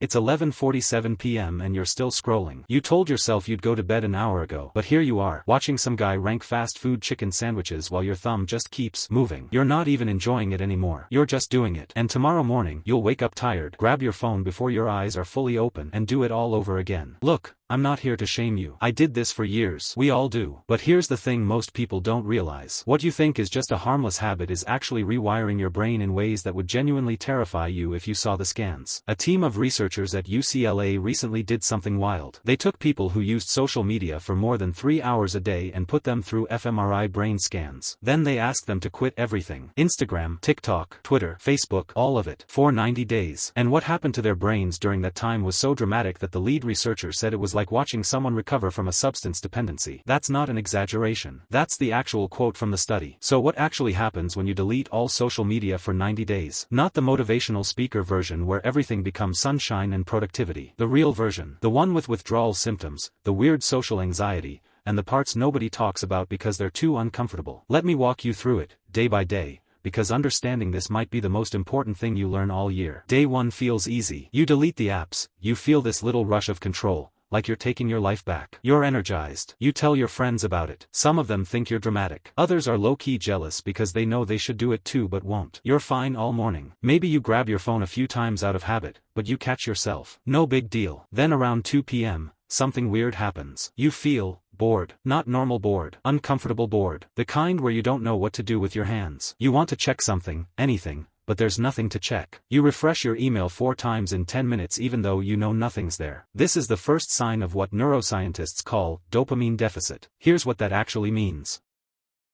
It's 11:47 p.m. and you're still scrolling. You told yourself you'd go to bed an hour ago, but here you are, watching some guy rank fast food chicken sandwiches while your thumb just keeps moving. You're not even enjoying it anymore. You're just doing it. And tomorrow morning, you'll wake up tired, grab your phone before your eyes are fully open, and do it all over again. Look, I'm not here to shame you. I did this for years. We all do. But here's the thing most people don't realize. What you think is just a harmless habit is actually rewiring your brain in ways that would genuinely terrify you if you saw the scans. A team of researchers at UCLA recently did something wild. They took people who used social media for more than 3 hours a day and put them through fMRI brain scans. Then they asked them to quit everything. Instagram, TikTok, Twitter, Facebook, all of it, for 90 days. And what happened to their brains during that time was so dramatic that the lead researcher said it was like watching someone recover from a substance dependency. That's not an exaggeration. That's the actual quote from the study. So what actually happens when you delete all social media for 90 days? Not the motivational speaker version where everything becomes sunshine and productivity. The real version. The one with withdrawal symptoms, the weird social anxiety, and the parts nobody talks about because they're too uncomfortable. Let me walk you through it, day by day, because understanding this might be the most important thing you learn all year. Day 1 feels easy. You delete the apps, you feel this little rush of control, like you're taking your life back. You're energized. You tell your friends about it. Some of them think you're dramatic. Others are low-key jealous because they know they should do it too but won't. You're fine all morning. Maybe you grab your phone a few times out of habit, but you catch yourself. No big deal. Then around 2 p.m., something weird happens. You feel bored. Not normal bored. Uncomfortable bored. The kind where you don't know what to do with your hands. You want to check something, anything, but there's nothing to check. You refresh your email 4 times in 10 minutes even though you know nothing's there. This is the first sign of what neuroscientists call dopamine deficit. Here's what that actually means.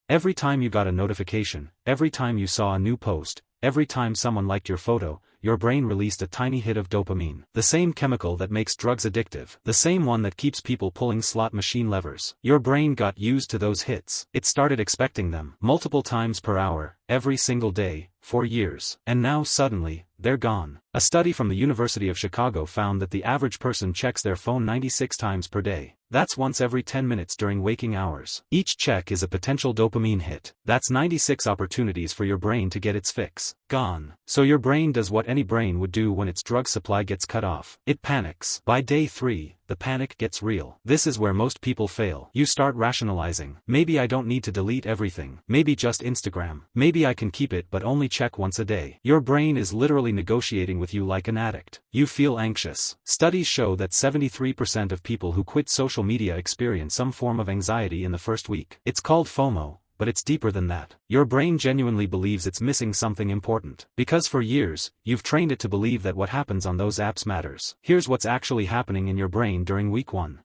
Every time you got a notification, every time you saw a new post, every time someone liked your photo, your brain released a tiny hit of dopamine. The same chemical that makes drugs addictive. The same one that keeps people pulling slot machine levers. Your brain got used to those hits. It started expecting them. Multiple times per hour, every single day, for years. And now suddenly, they're gone. A study from the University of Chicago found that the average person checks their phone 96 times per day. That's once every 10 minutes during waking hours. Each check is a potential dopamine hit. That's 96 opportunities for your brain to get its fix. Gone. So your brain does what any brain would do when its drug supply gets cut off. It panics. By day 3, the panic gets real. This is where most people fail. You start rationalizing. Maybe I don't need to delete everything. Maybe just Instagram. Maybe I can keep it but only check once a day. Your brain is literally negotiating with you like an addict. You feel anxious. Studies show that 73% of people who quit social media experience some form of anxiety in the first week. It's called FOMO, but it's deeper than that. Your brain genuinely believes it's missing something important. Because for years, you've trained it to believe that what happens on those apps matters. Here's what's actually happening in your brain during week 1.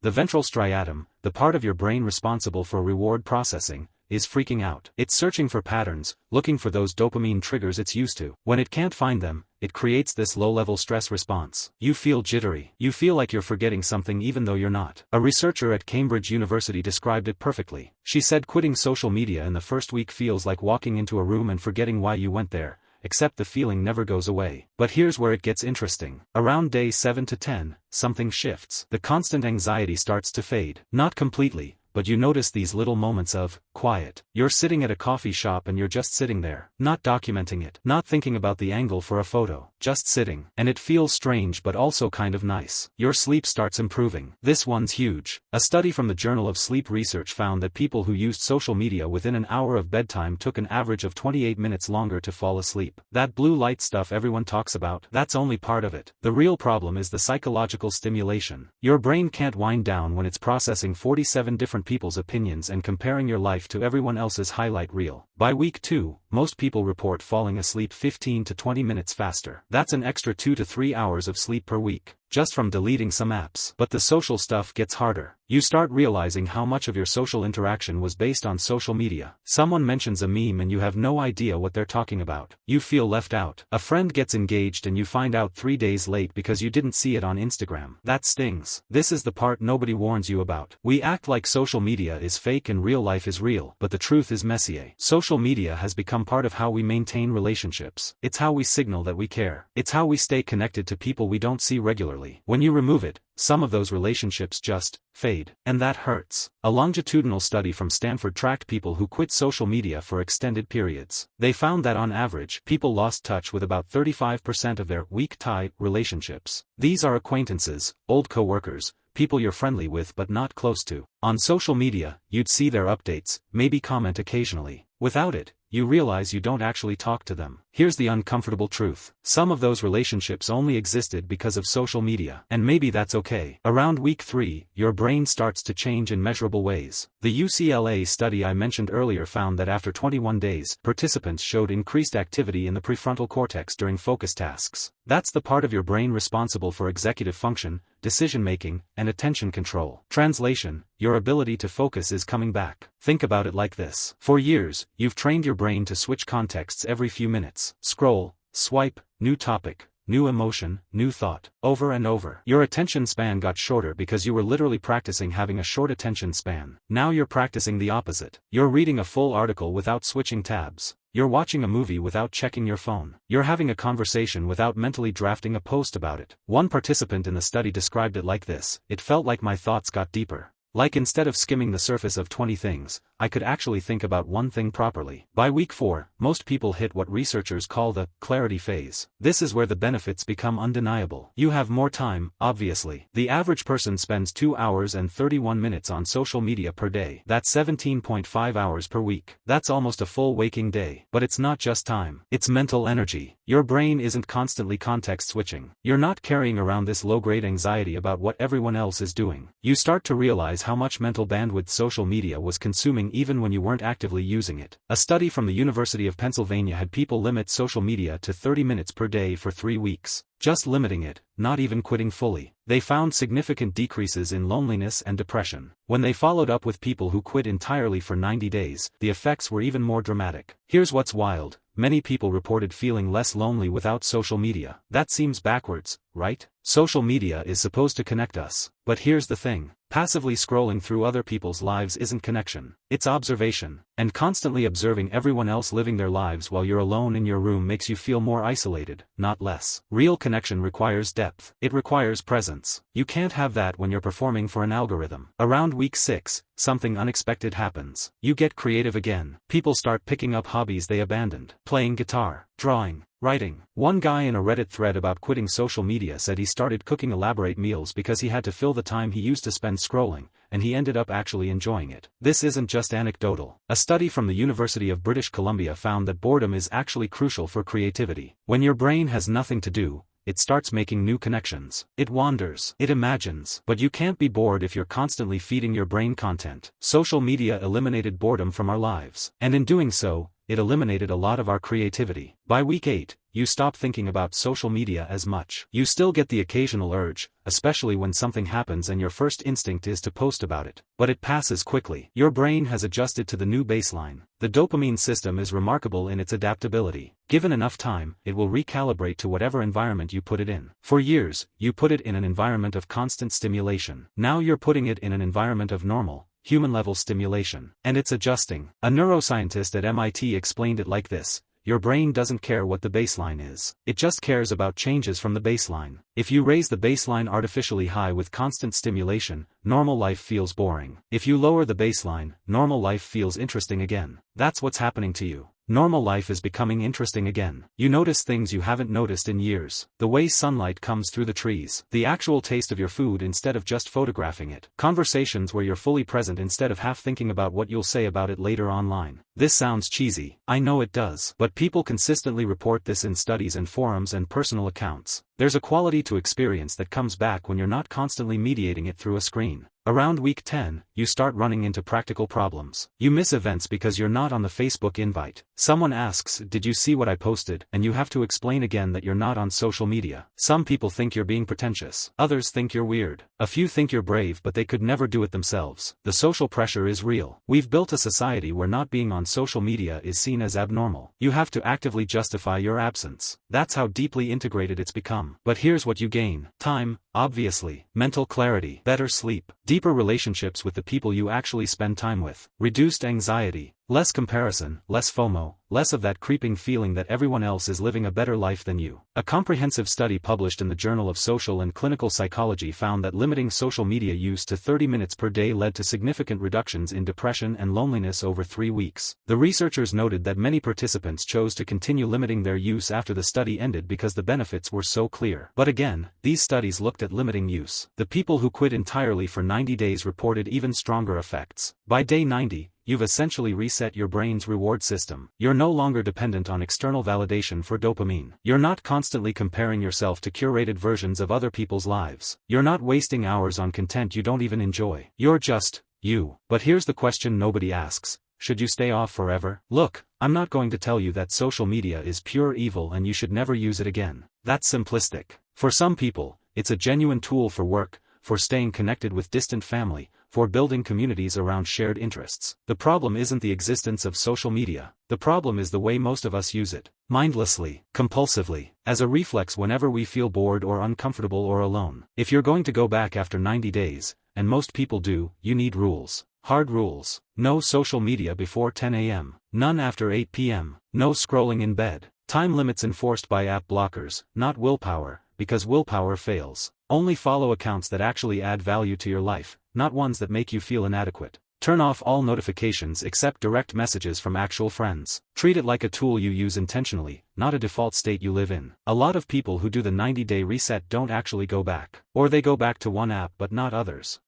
The ventral striatum, the part of your brain responsible for reward processing, is freaking out. It's searching for patterns, looking for those dopamine triggers it's used to. When it can't find them, it creates this low-level stress response. You feel jittery. You feel like you're forgetting something even though you're not. A researcher at Cambridge University described it perfectly. She said quitting social media in the first week feels like walking into a room and forgetting why you went there, except the feeling never goes away. But here's where it gets interesting. Around day 7 to 10, something shifts. The constant anxiety starts to fade. Not completely, but you notice these little moments of quiet. You're sitting at a coffee shop and you're just sitting there, not documenting it, not thinking about the angle for a photo, just sitting. And it feels strange but also kind of nice. Your sleep starts improving. This one's huge. A study from the Journal of Sleep Research found that people who used social media within an hour of bedtime took an average of 28 minutes longer to fall asleep. That blue light stuff everyone talks about, that's only part of it. The real problem is the psychological stimulation. Your brain can't wind down when it's processing 47 different people's opinions and comparing your life to everyone else's highlight reel. By week 2, most people report falling asleep 15 to 20 minutes faster. That's an extra 2 to 3 hours of sleep per week, just from deleting some apps. But the social stuff gets harder. You start realizing how much of your social interaction was based on social media. Someone mentions a meme and you have no idea what they're talking about. You feel left out. A friend gets engaged and you find out 3 days late because you didn't see it on Instagram. That stings. This is the part nobody warns you about. We act like social media is fake and real life is real, but the truth is messier. Social Social media has become part of how we maintain relationships. It's how we signal that we care. It's how we stay connected to people we don't see regularly. When you remove it, some of those relationships just fade. And that hurts. A longitudinal study from Stanford tracked people who quit social media for extended periods. They found that on average, people lost touch with about 35% of their weak-tie relationships. These are acquaintances, old co-workers, people you're friendly with but not close to. On social media, you'd see their updates, maybe comment occasionally. Without it, you realize you don't actually talk to them. Here's the uncomfortable truth. Some of those relationships only existed because of social media. And maybe that's okay. Around week 3, your brain starts to change in measurable ways. The UCLA study I mentioned earlier found that after 21 days, participants showed increased activity in the prefrontal cortex during focus tasks. That's the part of your brain responsible for executive function, decision-making, and attention control. Translation: your ability to focus is coming back. Think about it like this. For years, you've trained your brain to switch contexts every few minutes. Scroll, swipe, new topic, new emotion, new thought, over and over. Your attention span got shorter because you were literally practicing having a short attention span. Now you're practicing the opposite. You're reading a full article without switching tabs. You're watching a movie without checking your phone. You're having a conversation without mentally drafting a post about it. One participant in the study described it like this: "It felt like my thoughts got deeper. Like instead of skimming the surface of 20 things, I could actually think about one thing properly." By week 4, most people hit what researchers call the clarity phase. This is where the benefits become undeniable. You have more time, obviously. The average person spends 2 hours and 31 minutes on social media per day. That's 17.5 hours per week. That's almost a full waking day. But it's not just time. It's mental energy. Your brain isn't constantly context switching. You're not carrying around this low-grade anxiety about what everyone else is doing. You start to realize how much mental bandwidth social media was consuming even when you weren't actively using it. A study from the University of Pennsylvania had people limit social media to 30 minutes per day for 3 weeks. Just limiting it, not even quitting fully. They found significant decreases in loneliness and depression. When they followed up with people who quit entirely for 90 days, the effects were even more dramatic. Here's what's wild. Many people reported feeling less lonely without social media. That seems backwards, right? Social media is supposed to connect us. But here's the thing. Passively scrolling through other people's lives isn't connection. It's observation. And constantly observing everyone else living their lives while you're alone in your room makes you feel more isolated, not less. Real connection requires depth. It requires presence. You can't have that when you're performing for an algorithm. Around week 6, something unexpected happens. You get creative again. People start picking up hobbies they abandoned. Playing guitar, drawing, writing. One guy in a Reddit thread about quitting social media said he started cooking elaborate meals because he had to fill the time he used to spend scrolling, and he ended up actually enjoying it. This isn't just anecdotal. A study from the University of British Columbia found that boredom is actually crucial for creativity. When your brain has nothing to do, it starts making new connections. It wanders. It imagines. But you can't be bored if you're constantly feeding your brain content. Social media eliminated boredom from our lives. And in doing so, it eliminated a lot of our creativity. By week 8, you stop thinking about social media as much. You still get the occasional urge, especially when something happens and your first instinct is to post about it. But it passes quickly. Your brain has adjusted to the new baseline. The dopamine system is remarkable in its adaptability. Given enough time, it will recalibrate to whatever environment you put it in. For years, you put it in an environment of constant stimulation. Now you're putting it in an environment of normal, human-level stimulation. And it's adjusting. A neuroscientist at MIT explained it like this: your brain doesn't care what the baseline is. It just cares about changes from the baseline. If you raise the baseline artificially high with constant stimulation, normal life feels boring. If you lower the baseline, normal life feels interesting again. That's what's happening to you. Normal life is becoming interesting again. You notice things you haven't noticed in years. The way sunlight comes through the trees. The actual taste of your food instead of just photographing it. Conversations where you're fully present instead of half thinking about what you'll say about it later online. This sounds cheesy. I know it does. But people consistently report this in studies and forums and personal accounts. There's a quality to experience that comes back when you're not constantly mediating it through a screen. Around week 10, you start running into practical problems. You miss events because you're not on the Facebook invite. Someone asks, "Did you see what I posted?" And you have to explain again that you're not on social media. Some people think you're being pretentious. Others think you're weird. A few think you're brave, but they could never do it themselves. The social pressure is real. We've built a society where not being on social media is seen as abnormal. You have to actively justify your absence. That's how deeply integrated it's become. But here's what you gain: time, Obviously. Mental clarity, better sleep, deeper relationships with the people you actually spend time with, reduced anxiety, less comparison, less FOMO, less of that creeping feeling that everyone else is living a better life than you. A comprehensive study published in the Journal of Social and Clinical Psychology found that limiting social media use to 30 minutes per day led to significant reductions in depression and loneliness over 3 weeks. The researchers noted that many participants chose to continue limiting their use after the study ended because the benefits were so clear. But again, these studies looked at limiting use. The people who quit entirely for 90 days reported even stronger effects. By day 90, you've essentially reset your brain's reward system. You're no longer dependent on external validation for dopamine. You're not constantly comparing yourself to curated versions of other people's lives. You're not wasting hours on content you don't even enjoy. You're just you. But here's the question nobody asks. Should you stay off forever? Look, I'm not going to tell you that social media is pure evil and you should never use it again. That's simplistic. For some people, it's a genuine tool for work, for staying connected with distant family, for building communities around shared interests. The problem isn't the existence of social media. The problem is the way most of us use it. Mindlessly, compulsively, as a reflex whenever we feel bored or uncomfortable or alone. If you're going to go back after 90 days, and most people do, you need rules. Hard rules. No social media before 10 a.m. None after 8 p.m. No scrolling in bed. Time limits enforced by app blockers, not willpower, because willpower fails. Only follow accounts that actually add value to your life, not ones that make you feel inadequate. Turn off all notifications except direct messages from actual friends. Treat it like a tool you use intentionally, not a default state you live in. A lot of people who do the 90-day reset don't actually go back. Or they go back to one app but not others.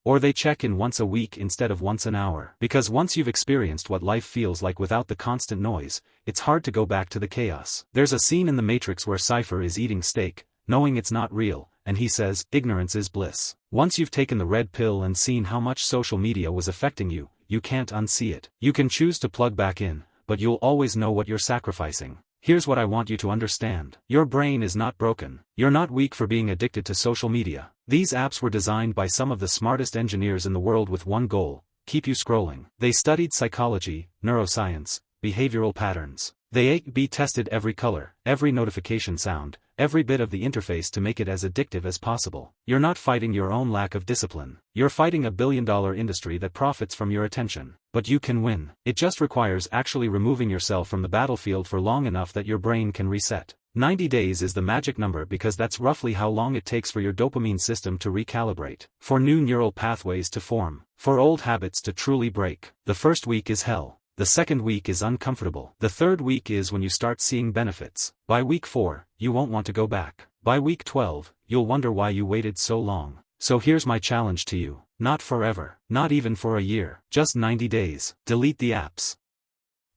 Or they check in once a week instead of once an hour. Because once you've experienced what life feels like without the constant noise, it's hard to go back to the chaos. There's a scene in The Matrix where Cypher is eating steak, knowing it's not real, and he says, "Ignorance is bliss." Once you've taken the red pill and seen how much social media was affecting you, you can't unsee it. You can choose to plug back in, but you'll always know what you're sacrificing. Here's what I want you to understand. Your brain is not broken. You're not weak for being addicted to social media. These apps were designed by some of the smartest engineers in the world with one goal: keep you scrolling. They studied psychology, neuroscience, behavioral patterns. They A/B tested every color, every notification sound, every bit of the interface to make it as addictive as possible. You're not fighting your own lack of discipline. You're fighting a billion-dollar industry that profits from your attention. But you can win. It just requires actually removing yourself from the battlefield for long enough that your brain can reset. 90 days is the magic number because that's roughly how long it takes for your dopamine system to recalibrate, for new neural pathways to form, for old habits to truly break. The first week is hell. The second week is uncomfortable. The third week is when you start seeing benefits. By week 4, you won't want to go back. By week 12, you'll wonder why you waited so long. So here's my challenge to you. Not forever. Not even for a year. Just 90 days. Delete the apps.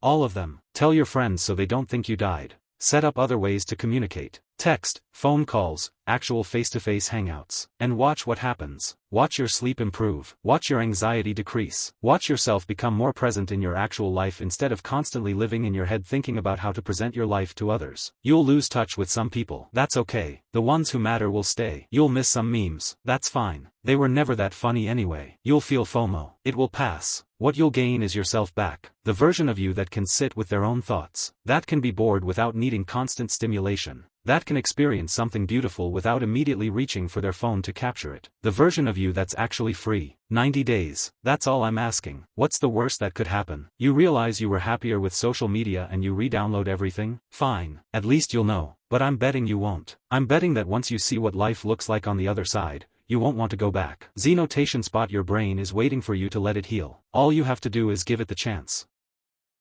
All of them. Tell your friends so they don't think you died. Set up other ways to communicate. Text, phone calls, actual face-to-face hangouts. And watch what happens. Watch your sleep improve. Watch your anxiety decrease. Watch yourself become more present in your actual life instead of constantly living in your head thinking about how to present your life to others. You'll lose touch with some people. That's okay. The ones who matter will stay. You'll miss some memes. That's fine. They were never that funny anyway. You'll feel FOMO. It will pass. What you'll gain is yourself back. The version of you that can sit with their own thoughts. That can be bored without needing constant stimulation. That can experience something beautiful without immediately reaching for their phone to capture it. The version of you that's actually free. 90 days. That's all I'm asking. What's the worst that could happen? You realize you were happier with social media and you re-download everything? Fine. At least you'll know. But I'm betting you won't. I'm betting that once you see what life looks like on the other side, you won't want to go back. Xenotation spot your brain is waiting for you to let it heal. All you have to do is give it the chance.